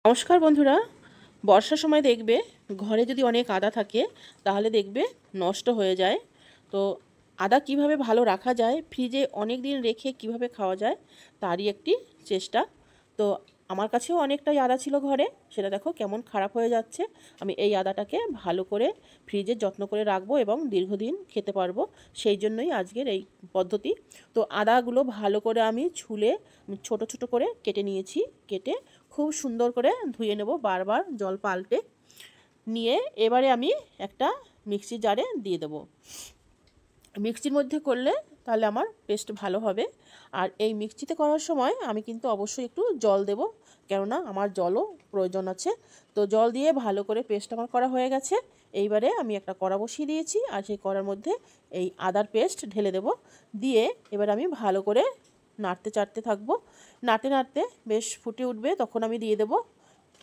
নমস্কার বন্ধুরা। বর্ষার সময় দেখবে ঘরে যদি অনেক আদা থাকে তাহলে দেখবে নষ্ট হয়ে যায়। তো আদা কিভাবে ভালো রাখা যায়, ফ্রিজে অনেক দিন রেখে কিভাবে খাওয়া যায় তারই একটি চেষ্টা। তো আমার কাছেও অনেকটাই আদা ছিল ঘরে, সেটা দেখো কেমন খারাপ হয়ে যাচ্ছে। আমি এই আদাটাকে ভালো করে ফ্রিজে যত্ন করে রাখবো এবং দীর্ঘদিন খেতে পারবো, সেই জন্যই আজকের এই পদ্ধতি। তো আদাগুলো ভালো করে আমি ছুলে ছোট ছোট করে কেটে নিয়েছি। কেটে খুব সুন্দর করে ধুয়ে নেব বারবার জল পাল্টে নিয়ে। এবারে আমি একটা মিক্সি জারে দিয়ে দেবো। মিক্সির মধ্যে করলে তাহলে আমার পেস্ট ভালো হবে। আর এই মিক্সিতে করার সময় আমি কিন্তু অবশ্যই একটু জল দেব, কেননা আমার জলও প্রয়োজন আছে। তো জল দিয়ে ভালো করে পেস্ট আমার করা হয়ে গেছে। এইবারে আমি একটা কড়া বসিয়ে দিয়েছি, আর সেই কড়ার মধ্যে এই আদার পেস্ট ঢেলে দেব। দিয়ে এবার আমি ভালো করে নাড়তে চাড়তে থাকবো। নাড়তে নাড়তে বেশ ফুটে উঠবে, তখন আমি দিয়ে দেব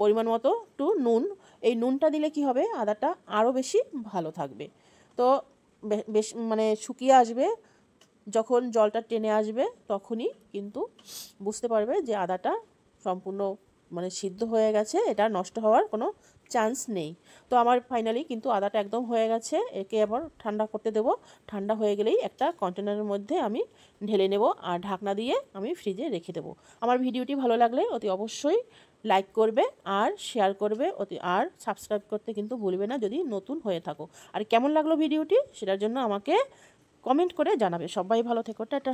পরিমাণ মতো একটু নুন। এই নুনটা দিলে কি হবে, আদাটা আরও বেশি ভালো থাকবে। তো বেশ মানে শুকিয়ে আসবে, যখন জলটা টেনে আসবে তখনই কিন্তু বুঝতে পারবে যে আদাটা সম্পূর্ণ সিদ্ধ হয়ে গেছে, এটা নষ্ট হওয়ার কোনো চান্স নেই। তো আমার ফাইনালি কিন্তু আদাটা একদম হয়ে গেছে। একে আবার ঠান্ডা করতে দেব। ঠান্ডা হয়ে গেলেই একটা কন্টেনারের মধ্যে আমি ঢেলে নেব, আর ঢাকনা দিয়ে আমি ফ্রিজে রেখে দেবো। আমার ভিডিওটি ভালো লাগলে অতি অবশ্যই লাইক করবে আর শেয়ার করবে, আর সাবস্ক্রাইব করতে কিন্তু ভুলবে না যদি নতুন হয়ে থাকো। আর কেমন লাগলো ভিডিওটি সেটার জন্য আমাকে কমেন্ট করে জানাবে। সবাই ভালো থেকো, টাটা।